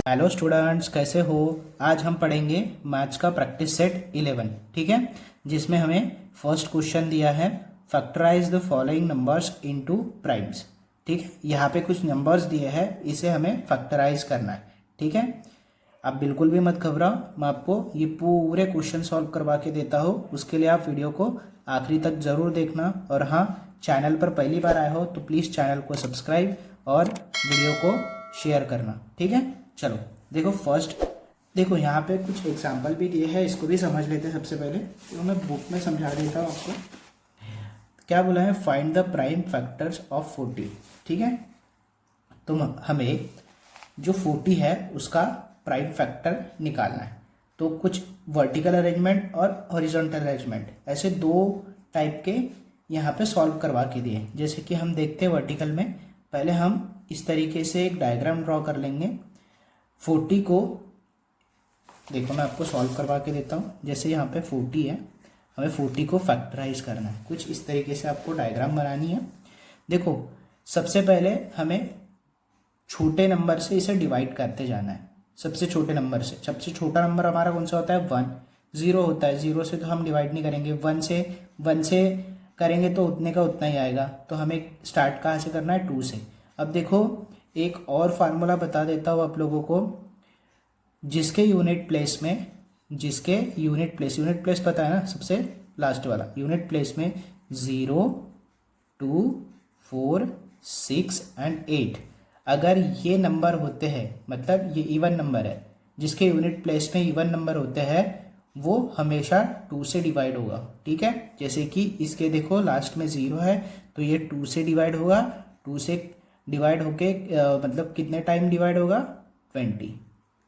Hello students, कैसे हो। आज हम पढ़ेंगे मैथ्स का प्रैक्टिस सेट 11, ठीक है, जिसमें हमें फर्स्ट क्वेश्चन दिया है factorize the following numbers into primes. ठीक है, यहाँ पे कुछ नंबर्स दिए हैं, इसे हमें फैक्टराइज करना है। ठीक है, आप बिल्कुल भी मत घबराओ, मैं आपको ये पूरे क्वेश्चन सॉल्व करवा के देता हूँ। उसके लिए आप वीडियो को आखिरी तक ज़रूर देखना। और हाँ, चैनल पर पहली बार आए हो तो प्लीज़ चैनल को सब्सक्राइब और वीडियो को शेयर करना। ठीक है, चलो देखो फर्स्ट, देखो यहाँ पे कुछ एग्जाम्पल भी दिए हैं, इसको भी समझ लेते हैं। सबसे पहले तो मैं बुक में समझा देता हूँ आपको। क्या बोला है, find the prime factors of 40। ठीक है, तो हमें जो 40 है उसका प्राइम फैक्टर निकालना है। तो कुछ वर्टिकल अरेंजमेंट और हॉरिजॉन्टल अरेंजमेंट, ऐसे दो टाइप के यहाँ पे सॉल्व करवा के दिए। जैसे कि हम देखते हैं वर्टिकल में, पहले हम इस तरीके से एक डायग्राम ड्रॉ कर लेंगे। 40 को देखो, मैं आपको सॉल्व करवा के देता हूँ। जैसे यहाँ पे 40 है, हमें 40 को फैक्टराइज करना है। कुछ इस तरीके से आपको डायग्राम बनानी है। देखो, सबसे पहले हमें छोटे नंबर से इसे डिवाइड करते जाना है। सबसे छोटे नंबर से, सबसे छोटा नंबर हमारा कौन सा होता है, 1। 0 होता है, 0 से तो हम डिवाइड नहीं करेंगे। 1 से करेंगे तो उतने का उतना ही आएगा। तो हमें स्टार्ट कहाँ से करना है, 2 से। अब देखो, एक और फार्मूला बता देता हूँ आप लोगों को। जिसके यूनिट प्लेस में, यूनिट प्लेस पता है ना, सबसे लास्ट वाला यूनिट प्लेस में 0, 2, 4, 6 एंड 8 अगर ये नंबर होते हैं, मतलब ये इवन नंबर है, जिसके यूनिट प्लेस में इवन नंबर होते हैं, वो हमेशा 2 से डिवाइड होगा। ठीक है, जैसे कि इसके देखो लास्ट में 0 है तो ये 2 से डिवाइड होगा। 2 से डिवाइड होके मतलब कितने टाइम डिवाइड होगा, 20।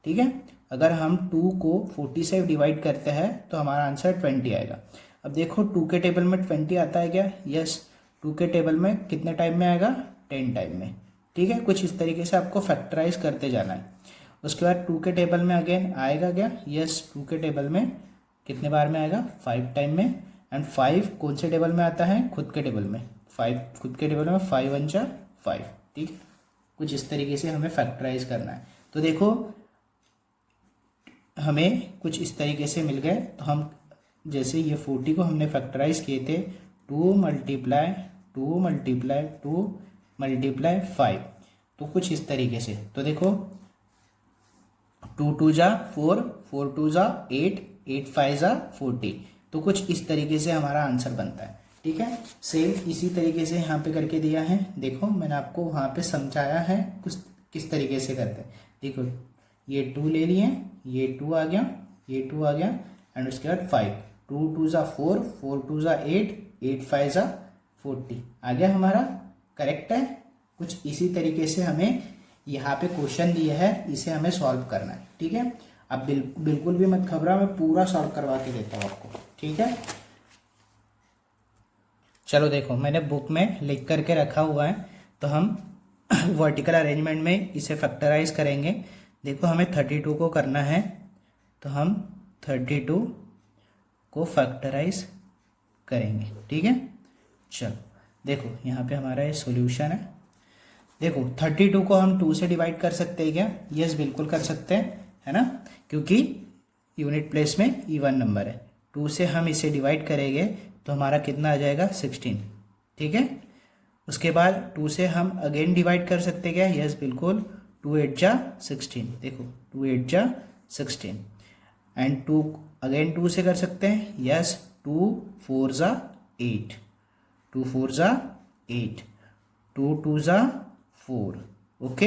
ठीक है, अगर हम 2 को 40 से डिवाइड करते हैं तो हमारा आंसर 20 आएगा। अब देखो 2 के टेबल में 20 आता है क्या, यस। 2 के टेबल में कितने टाइम में आएगा, 10 टाइम में। ठीक है, कुछ इस तरीके से आपको फैक्टराइज करते जाना है। उसके बाद 2 के टेबल में अगेन आएगा क्या, यस। 2 के टेबल में कितने बार में आएगा, 5 टाइम में। एंड 5 कौन से टेबल में आता है, खुद के टेबल में। 5 खुद के टेबल में 5 1 जा 5। ठीक है, कुछ इस तरीके से हमें फैक्टराइज करना है। तो देखो, हमें कुछ इस तरीके से मिल गए। तो हम जैसे ये 40 को हमने फैक्टराइज किए थे, 2 मल्टीप्लाई 2 मल्टीप्लाई 2 मल्टीप्लाई 5, तो कुछ इस तरीके से। तो देखो 2 2 जा 4, 4 2 जा 8, 8 5 जा 40, तो कुछ इस तरीके से हमारा आंसर बनता है। ठीक है, सेम इसी तरीके से यहाँ पे करके दिया है। देखो मैंने आपको वहाँ पे समझाया है कुछ किस तरीके से करते हैं। देखो ये 2 ले लिए, ये 2 आ गया, ये 2 आ गया, एंड उसके बाद 5, 2 2 जा 4, 4 2 जा 8, 8 5 जा 40 आ गया हमारा। करेक्ट है। कुछ इसी तरीके से हमें यहाँ पे क्वेश्चन दिए है, इसे हमें सॉल्व करना है। ठीक है, अब बिल्कुल भी मत घबरा, मैं पूरा सॉल्व करवा के देता हूँ आपको। ठीक है, चलो देखो, मैंने बुक में लिख करके रखा हुआ है। तो हम वर्टिकल अरेंजमेंट में इसे फैक्टराइज करेंगे। देखो हमें 32 को करना है, तो हम 32 को फैक्टराइज करेंगे। ठीक है, चलो देखो यहाँ पे हमारा ये सॉल्यूशन है। देखो 32 को हम 2 से डिवाइड कर सकते हैं क्या, यस बिल्कुल कर सकते हैं, है ना, क्योंकि यूनिट प्लेस में इवन नंबर है। 2 से हम इसे डिवाइड करेंगे तो हमारा कितना आ जाएगा, 16। ठीक है, उसके बाद 2 से हम अगेन डिवाइड कर सकते हैं क्या, यस बिल्कुल। 2 8 जा 16, देखो 2 8 जा 16, एंड 2 अगेन 2 से कर सकते हैं, यस। 2 4 जा 8, 2 4 जा 8, 2 2 जा 4, ओके,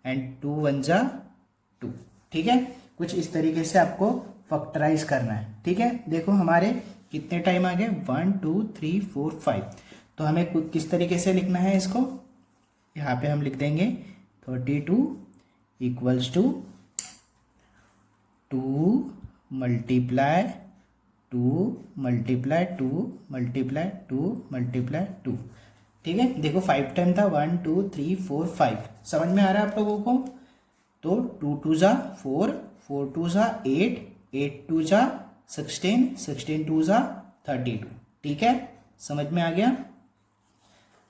एंड 2 1 जा 2। ठीक है, कुछ इस तरीके से आपको फैक्टराइज करना है। ठीक है, देखो हमारे कितने टाइम आ गए, 1 2 3 4 5। तो हमें किस तरीके से लिखना है इसको, यहाँ पे हम लिख देंगे 32 equals to 2 multiply 2 multiply 2 multiply 2 multiply 2। ठीक है, देखो 5 टाइम था, 1 2 3 4 5। समझ में आ रहा है आप लोगों को। तो 2 2 जा 4, 4 2 जा 8, 8 2 जा 16, 16 2 जा 32। ठीक है, समझ में आ गया।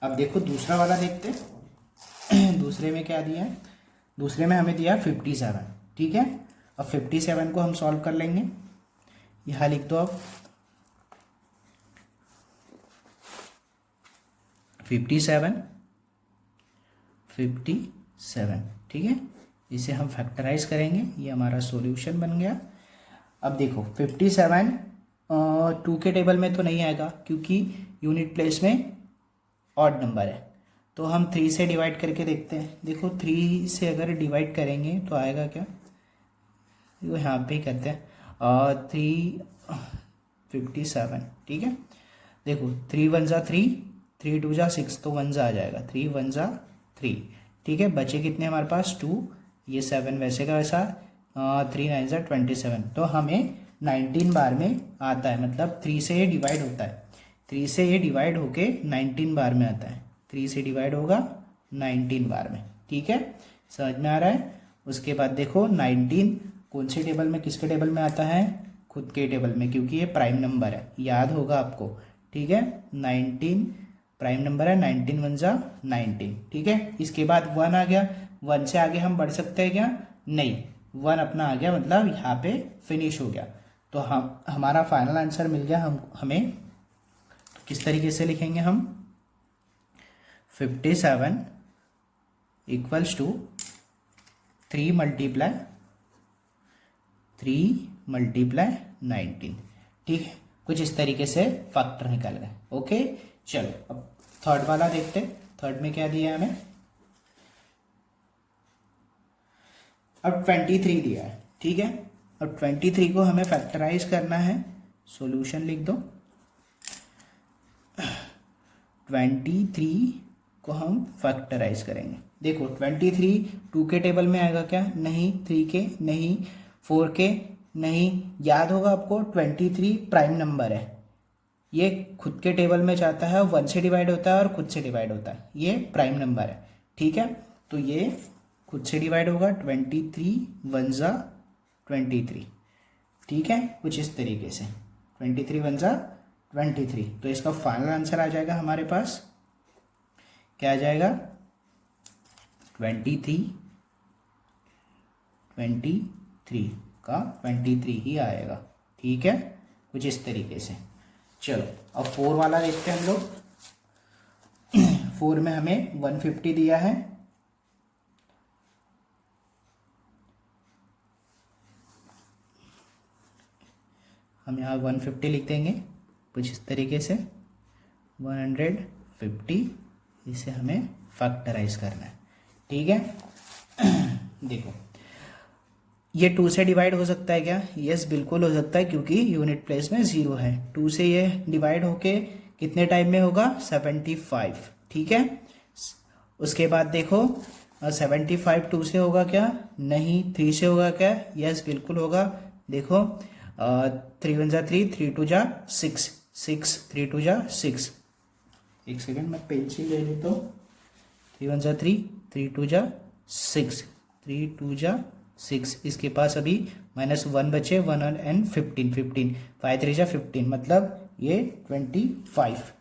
अब देखो दूसरा वाला देखते हैं। दूसरे में क्या दिया है, दूसरे में हमें दिया 57, ठीक है। अब 57 को हम सॉल्व कर लेंगे, यहाँ लिख दो अब 57, ठीक है। इसे हम फैक्टराइज करेंगे, ये हमारा सॉल्यूशन बन गया। अब देखो 57 2 के टेबल में तो नहीं आएगा क्योंकि यूनिट प्लेस में ऑड नंबर है, तो हम 3 से डिवाइड करके देखते हैं। देखो 3 से अगर डिवाइड करेंगे तो आएगा क्या, वो यहाँ पे ही करते हैं 357, ठीक है। देखो 3 1 जा 3, 3 2 जा 6, तो 1 जा आ जाएगा, 3 1 जा 3, ठीक है। बचे कितने हमारे पास 2, ये 7 वैसे का वैसा, 3 9 जा 27, तो हमें 19 बार में आता है, मतलब 3 से ये डिवाइड होता है, 3 से ये डिवाइड होके 19 बार में आता है, 3 से डिवाइड होगा 19 बार में, ठीक है। समझ में आ रहा है। उसके बाद देखो 19 कौन से टेबल में, किसके टेबल में आता है, खुद के टेबल में, क्योंकि ये प्राइम नंबर है, याद होगा आपको, ठीक है। 19 प्राइम नंबर है, 19 1 जा 19, ठीक है। इसके बाद 1 आ गया, 1 से आगे हम बढ़ सकते हैं क्या, नहीं, 1 अपना आ गया, मतलब यहाँ पे फिनिश हो गया। तो हम हमारा फाइनल आंसर मिल गया हमें। किस तरीके से लिखेंगे हम, 57 इक्वल्स टू 3 मल्टीप्लाई 19, ठीक है। कुछ इस तरीके से फैक्टर निकल गए। ओके, चलो अब थर्ड वाला देखते हैं। थर्ड में क्या दिया है हमें, अब 23 दिया है, ठीक है। अब 23 को हमें फैक्टराइज करना है, सॉल्यूशन लिख दो। 23 को हम फैक्टराइज करेंगे। देखो 23 2 के टेबल में आएगा क्या, नहीं, 3 के नहीं, 4 के नहीं। याद होगा आपको 23 प्राइम नंबर है, ये खुद के टेबल में जाता है, 1 से डिवाइड होता है और खुद से डिवाइड होता है, ये प्राइम नंबर है, ठीक है। तो ये खुद से डिवाइड होगा, 23 1 जा 23, ठीक है। कुछ इस तरीके से 23 1 जा 23, तो इसका फाइनल आंसर आ जाएगा हमारे पास, क्या आ जाएगा, 23 का 23 ही आएगा, ठीक है। कुछ इस तरीके से। चलो अब 4 वाला देखते हैं हम लोग। 4 में हमें 150 दिया है, हम यहाँ 150 लिख देंगे कुछ इस तरीके से, 150, इसे हमें फैक्टराइज करना है, ठीक है। देखो ये 2 से डिवाइड हो सकता है क्या, यस बिल्कुल हो सकता है, क्योंकि यूनिट प्लेस में 0 है। 2 से ये डिवाइड होके कितने टाइम में होगा, 75, ठीक है। उसके बाद देखो 75 2 से होगा क्या, नहीं, 3 से होगा क्या, यस बिल्कुल होगा। देखो 3 1 जा 3, 3 2 जा 6, 3 2 जा 6, एक सेकेंड मैं पेंसिल ले लेता हूँ। 3 1 जा 3, 3 2 जा 6, 3 2 जा 6, इसके पास अभी -1 बचे, 1 एंड 15, 5 3 जा 15, मतलब ये 25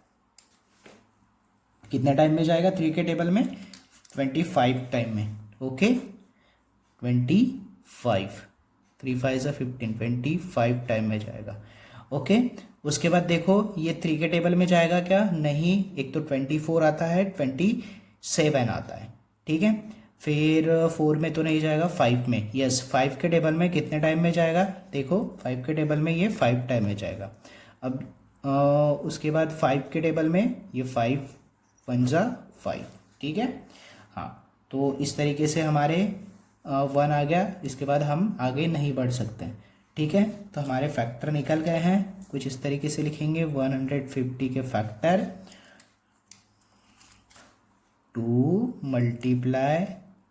कितने टाइम में जाएगा, 3 के टेबल में 25 टाइम में, ओके। 25, 3 5 जा 15, 25 टाइम में जाएगा, ओके। उसके बाद देखो ये 3 के टेबल में जाएगा क्या, नहीं, एक तो 24 आता है, 27 आता है, ठीक है। फिर 4 में तो नहीं जाएगा, 5 में, यस 5 के टेबल में कितने टाइम में जाएगा, देखो 5 के टेबल में ये 5 टाइम में जाएगा। अब उसके बाद 5 के टेबल में ये 5 1 जा 5, ठीक है। हाँ, तो इस तरीके से हमारे 1 आ गया, इसके बाद हम आगे नहीं बढ़ सकते, ठीक है। तो हमारे फैक्टर निकल गए हैं, कुछ इस तरीके से लिखेंगे, 150 के फैक्टर 2 मल्टीप्लाई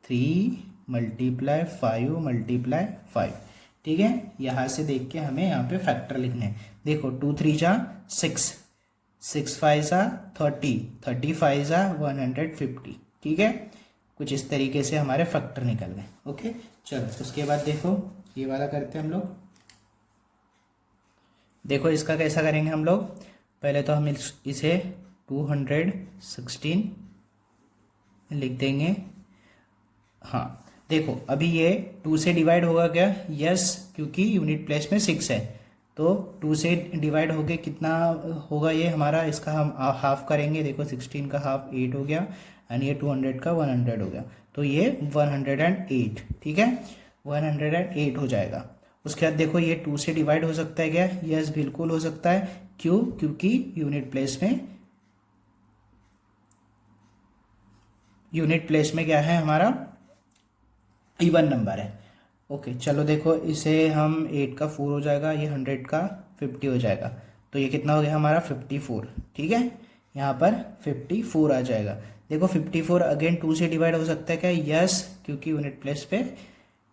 3 मल्टीप्लाई 5 मल्टीप्लाई 5, ठीक है। यहाँ से देख के हमें यहाँ पे फैक्टर लिखने हैं। देखो 2 3 जा 6, 6 5 जा 30, 35 जा 150, ठीक है। कुछ इस तरीके से हमारे फैक्टर निकल गए, ओके। चलो उसके बाद देखो ये वाला करते हैं हम लोग। देखो इसका कैसा करेंगे हम लोग, पहले तो हम इसे 216 लिख देंगे, हाँ देखो अभी ये 2 से डिवाइड होगा क्या, यस, क्योंकि यूनिट प्लेस में 6 है, तो 2 से डिवाइड होके कितना होगा ये हमारा, इसका हम हाफ करेंगे, देखो 16 का हाफ 8 हो गया, एंड ये 200 का 100 हो गया, तो ये 108, ठीक है, 108 हो जाएगा। उसके बाद देखो ये 2 से डिवाइड हो सकता है क्या, यस बिल्कुल हो सकता है, क्यों, क्योंकि यूनिट प्लेस में क्या है हमारा, इवन नंबर है। ओके चलो देखो इसे हम 8 का 4 हो जाएगा, ये 100 का 50 हो जाएगा, तो ये कितना हो गया हमारा 54, ठीक है, यहाँ पर 54 आ जाएगा। देखो 54 अगेन 2 से डिवाइड हो सकता है क्या, यस, क्योंकि यूनिट प्लेस पे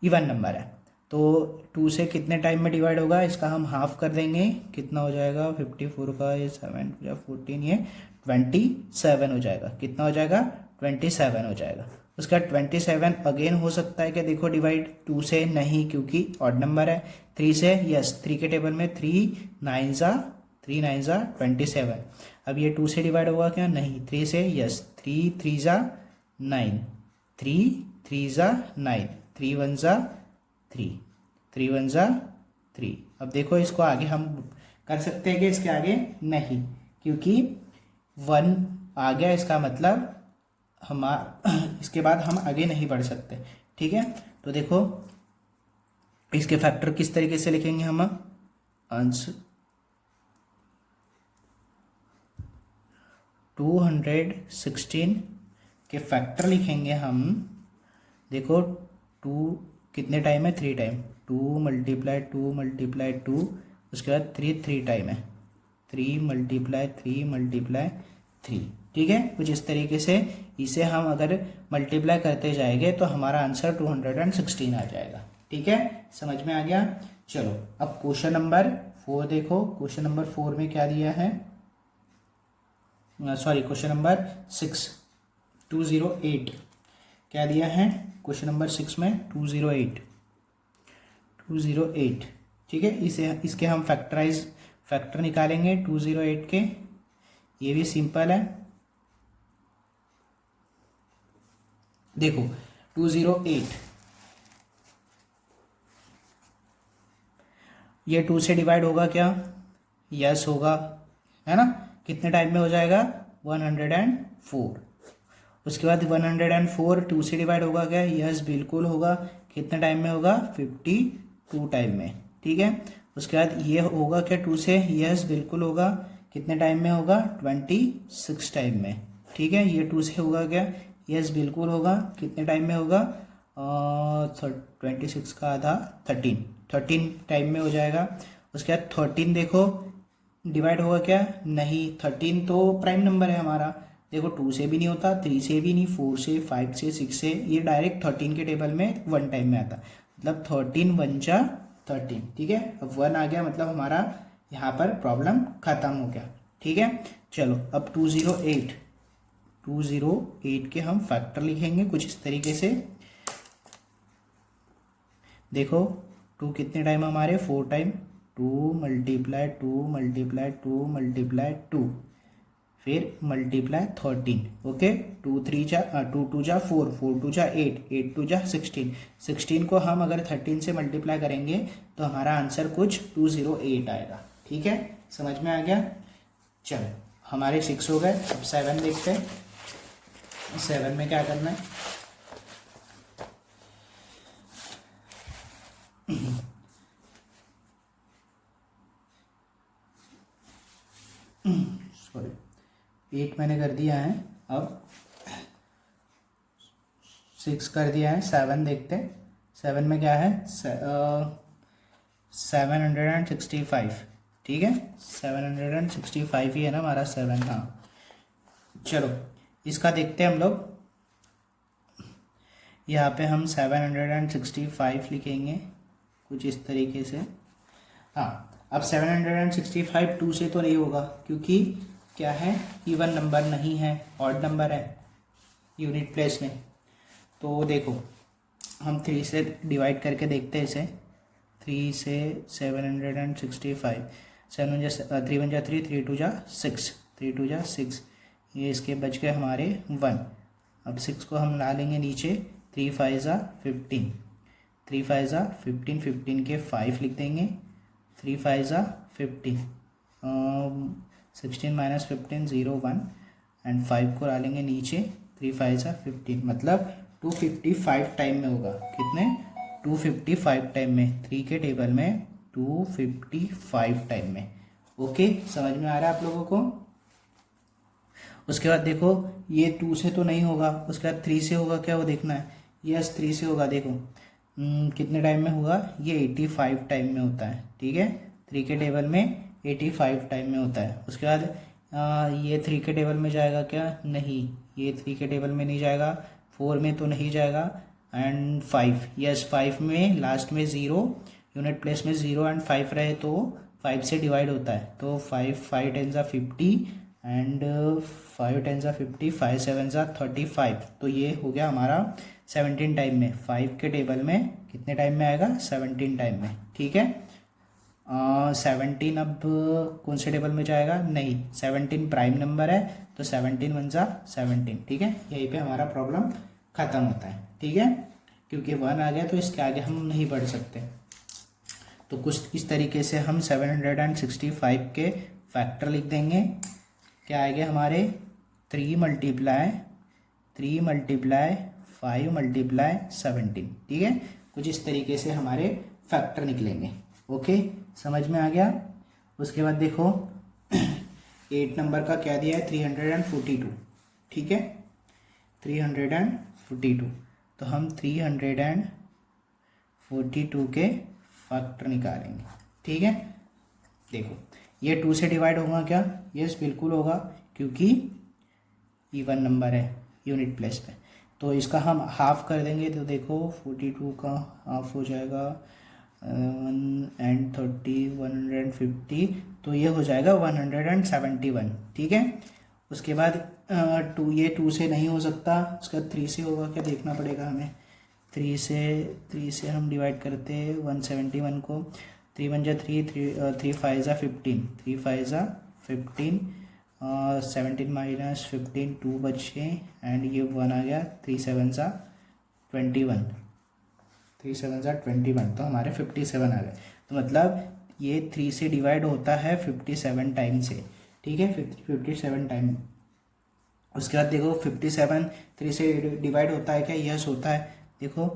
इवन नंबर है, तो 2 से कितने टाइम में डिवाइड होगा, इसका हम हाफ कर देंगे, कितना हो जाएगा 54 का, ये 7 या 14, ये 27 हो जाएगा, कितना हो जाएगा 27 हो जाएगा। उसका 27 अगेन हो सकता है कि देखो डिवाइड 2 से, नहीं, क्योंकि ऑड नंबर है, 3 से, यस, 3 के टेबल में 3 9 ज़ा 27, अब ये 2 से डिवाइड होगा क्या, नहीं, 3 से, यस, 3 3 ज़ा 9, 3 3 ज़ा 9, 3 1 ज़ा 3, 3 1 ज़ा 3। अब देखो इसको आगे हम कर सकते हैं कि इसके आगे नहीं, क्योंकि 1 आ गया, इसका मतलब हम इसके बाद हम आगे नहीं बढ़ सकते, ठीक है। तो देखो इसके फैक्टर किस तरीके से लिखेंगे हम, आंसर 216 के फैक्टर लिखेंगे हम, देखो 2 कितने टाइम है, 3 टाइम, 2 मल्टीप्लाई 2 मल्टीप्लाई 2, उसके बाद 3 टाइम है, 3 मल्टीप्लाई 3 मल्टीप्लाई 3, ठीक है, कुछ इस तरीके से इसे हम अगर मल्टीप्लाई करते जाएंगे तो हमारा आंसर 216 आ जाएगा, ठीक है, समझ में आ गया। चलो अब क्वेश्चन नंबर 4 देखो, क्वेश्चन नंबर 4 में क्या दिया है, सॉरी क्वेश्चन नंबर 6 208 क्या दिया है, क्वेश्चन नंबर 6 में 208, ठीक है, इसके हम फैक्टर निकालेंगे 208 के, ये भी सिंपल है। देखो 208 ये 2 से डिवाइड होगा क्या, यस होगा, है ना, कितने टाइम में हो जाएगा 104, उसके बाद 104 2 से डिवाइड होगा क्या, यस बिल्कुल होगा, कितने टाइम में होगा 52 टाइम में, ठीक है, उसके बाद ये होगा क्या 2 से, यस बिल्कुल होगा, कितने टाइम में होगा 26 टाइम में, ठीक है, ये 2 से होगा क्या, यस बिल्कुल होगा, कितने टाइम में होगा 26 का आधा 13 टाइम में हो जाएगा। उसके बाद 13 देखो डिवाइड होगा क्या, नहीं, 13 तो प्राइम नंबर है हमारा, देखो 2 से भी नहीं होता, 3 से भी नहीं, 4 से 5 से 6 से, ये डायरेक्ट 13 के टेबल में 1 टाइम में आता, मतलब 13 1 जा 13, ठीक है, अब 1 आ गया, मतलब हमारा यहाँ पर प्रॉब्लम खत्म हो गया, ठीक है। चलो अब 208 के हम फैक्टर लिखेंगे कुछ इस तरीके से, देखो 2 कितने टाइम हमारे 4 टाइम, 2 मल्टीप्लाई 2 मल्टीप्लाई 2 मल्टीप्लाई 2, फिर मल्टीप्लाई 13, ओके, 2 2 जा 4, 4 2 जा 8, 8 2 जा 16, 16 को हम अगर 13 से मल्टीप्लाई करेंगे तो हमारा आंसर कुछ 208 आएगा, ठीक है, समझ में आ गया। चलो हमारे 6 हो गए, अब 7 देखते हैं, 7 में क्या करना है, सॉरी 8 मैंने कर दिया है, अब 6 कर दिया है, 7 देखते हैं, 7 में क्या है 765, ठीक है, 765 ही है ना हमारा 7, हाँ, चलो इसका देखते हैं हम लोग, यहाँ पे हम 765 लिखेंगे कुछ इस तरीके से, हाँ, अब 765 2 से तो नहीं होगा, क्योंकि क्या है इवन नंबर नहीं है, ऑड नंबर है यूनिट प्लेस में, तो देखो हम 3 से डिवाइड करके देखते हैं इसे, 3 से 765, 7 3 1 जा 3, 3 2 जा 6, 3 2 जा 6, ये इसके बच गए हमारे 1, अब 6 को हम ला लेंगे नीचे, 3 5 ज़ा 15, 3 5 ज़ा 15, 15 के 5 लिख देंगे, 3 5 ज़ा 15, 16 माइनस 15 0 1 एंड 5 को डालेंगे नीचे, 3 5 ज़ा 15, मतलब 255 टाइम में होगा। कितने? 255 टाइम में, 3 के टेबल में 255 टाइम में। ओके, समझ में आ रहा है आप लोगों को? उसके बाद देखो ये 2 से तो नहीं होगा, उसके बाद 3 से होगा क्या, वो देखना है। यस 3 से होगा। देखो कितने टाइम में होगा, ये 85 टाइम में होता है। ठीक है, 3 के टेबल में 85 टाइम में होता है। उसके बाद ये 3 के टेबल में जाएगा क्या, नहीं, ये 3 के टेबल में नहीं जाएगा, 4 में तो नहीं जाएगा, एंड 5, यस 5 में लास्ट में 0, यूनिट प्लेस में 0 एंड 5 रहे तो 5 से डिवाइड होता है, तो 5 10 ज़ा 50 एंड 5 10 ज़ा 50, 5 7 ज़ा 35, तो ये हो गया हमारा 17 टाइम में। 5 के टेबल में कितने टाइम में आएगा, 17 टाइम में। ठीक है, 17 अब कौन से टेबल में जाएगा, नहीं, 17 प्राइम नंबर है तो 17 1 ज़ा 17। ठीक है, यहीं पे हमारा प्रॉब्लम ख़त्म होता है। ठीक है, क्योंकि 1 आ गया तो इसके आगे हम नहीं बढ़ सकते। तो कुछ इस तरीके से हम 765 के फैक्टर लिख देंगे। क्या आएगा हमारे, 3 मल्टीप्लाई 5 मल्टीप्लाई 17। ठीक है, कुछ इस तरीके से हमारे फैक्टर निकलेंगे। ओके, समझ में आ गया? उसके बाद देखो 8 नंबर का क्या दिया है, 342। ठीक है, 342, तो हम 342 के फैक्टर निकालेंगे। ठीक है, देखो ये 2 से डिवाइड होगा क्या, यस बिल्कुल होगा, क्योंकि इवन नंबर है यूनिट प्लेस पे, तो इसका हम हाफ कर देंगे। तो देखो 42 का हाफ हो जाएगा 1 एंड 30 150, तो ये हो जाएगा 171। ठीक है, उसके बाद 2, ये 2 से नहीं हो सकता, उसका 3 से होगा क्या, देखना पड़ेगा हमें। 3 से हम डिवाइड करते हैं 171 को, 3 1 जा 3 5 जा 15, 3 5 जा 15, 17 माइनस 15 2 बचे एंड ये 1 आ गया, 3 7 जा 21, 3 7 जा 21, तो हमारे 57 आ गए। तो मतलब ये 3 से डिवाइड होता है 57 टाइम से। ठीक है, 57 टाइम। उसके बाद देखो 57 3 से डिवाइड होता है क्या, यस होता है। देखो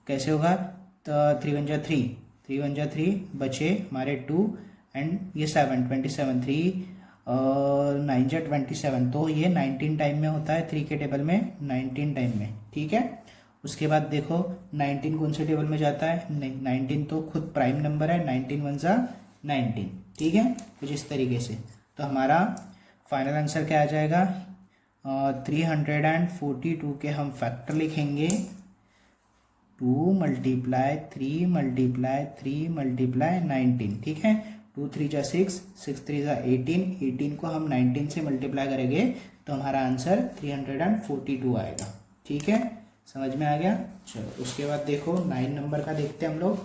कैसे होगा, तो 3 1 जा 3 1 जा 3 बचे हमारे 2 एंड ये 7 27, 3 9 जा 27, तो ये 19 टाइम में होता है 3 के टेबल में, 19 टाइम में। ठीक है, उसके बाद देखो 19 कौन से टेबल में जाता है, नहीं 19 तो खुद प्राइम नंबर है, 19 1 जा 19। ठीक है, कुछ इस तरीके से। तो हमारा फाइनल आंसर क्या आ जाएगा, 342 के हम फैक्टर लिखेंगे, 2 मल्टीप्लाई 3 मल्टीप्लाई 3 मल्टीप्लाई 19। ठीक है, 2 3 जा 6, 6 3 जा 18, 18 को हम 19 से मल्टीप्लाई करेंगे तो हमारा आंसर 342 आएगा। ठीक है, समझ में आ गया? चलो उसके बाद देखो 9 नंबर का देखते हैं हम लोग।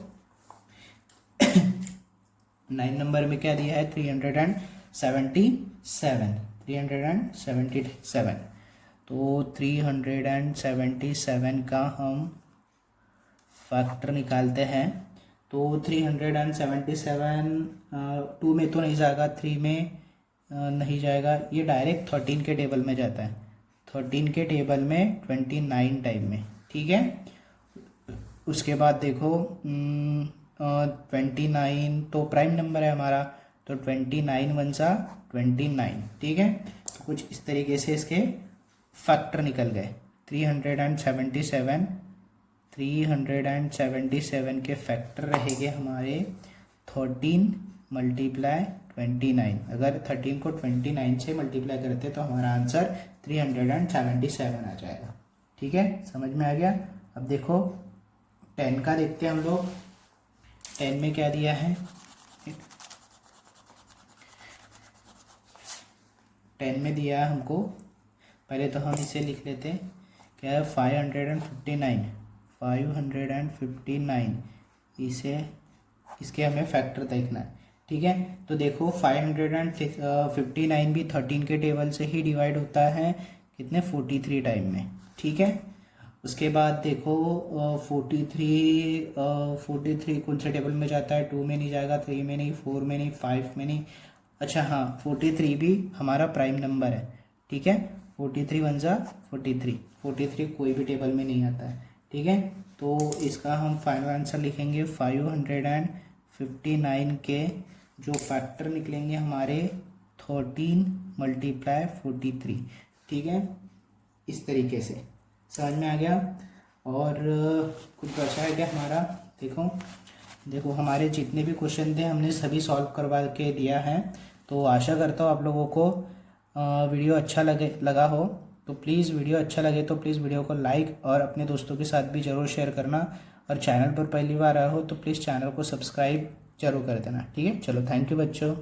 9 नंबर में क्या दिया है, 377। तो 377 का हम फैक्टर निकालते हैं। तो 377 2 में तो नहीं जाएगा, 3 में नहीं जाएगा, ये डायरेक्ट 13 के टेबल में जाता है, 13 के टेबल में 29 टाइम में। ठीक है, उसके बाद देखो 29 तो प्राइम नंबर है हमारा, तो 29 1 जा 29। ठीक है, तो कुछ इस तरीके से इसके फैक्टर निकल गए। 377 के फैक्टर रहेंगे हमारे 13 मल्टीप्लाई 29। अगर 13 को 29 से मल्टीप्लाई करते तो हमारा आंसर 377 आ जाएगा। ठीक है, समझ में आ गया? अब देखो 10 का देखते हैं हम लोग। 10 में क्या दिया है, 10 में दिया है हमको, पहले तो हम इसे लिख लेते हैं, क्या है 559, इसके हमें फैक्टर देखना है। ठीक है, तो देखो 559 भी 13 के टेबल से ही डिवाइड होता है, कितने 43 टाइम में। ठीक है, उसके बाद देखो 43 कौन से टेबल में जाता है, 2 में नहीं जाएगा, 3 में नहीं, 4 में नहीं, 5 में नहीं। अच्छा हाँ, 43 भी हमारा प्राइम नंबर है, ठीक है। 43 वन जा 43 कोई भी टेबल में नहीं आता है, ठीक है। तो इसका हम फाइनल आंसर लिखेंगे 559 के जो फैक्टर निकलेंगे हमारे 13 मल्टीप्लाई 43, ठीक है। इस तरीके से समझ में आ गया। और कुछ बचा है क्या हमारा, देखो हमारे जितने भी क्वेश्चन थे हमने सभी सॉल्व करवा के दिया है। तो आशा करता हूँ आप लोगों को वीडियो अच्छा लगा हो। तो प्लीज़ वीडियो अच्छा लगे तो प्लीज़ वीडियो को लाइक और अपने दोस्तों के साथ भी ज़रूर शेयर करना। और चैनल पर पहली बार आया हो तो प्लीज़ चैनल को सब्सक्राइब जरूर कर देना, ठीक है। चलो थैंक यू बच्चों।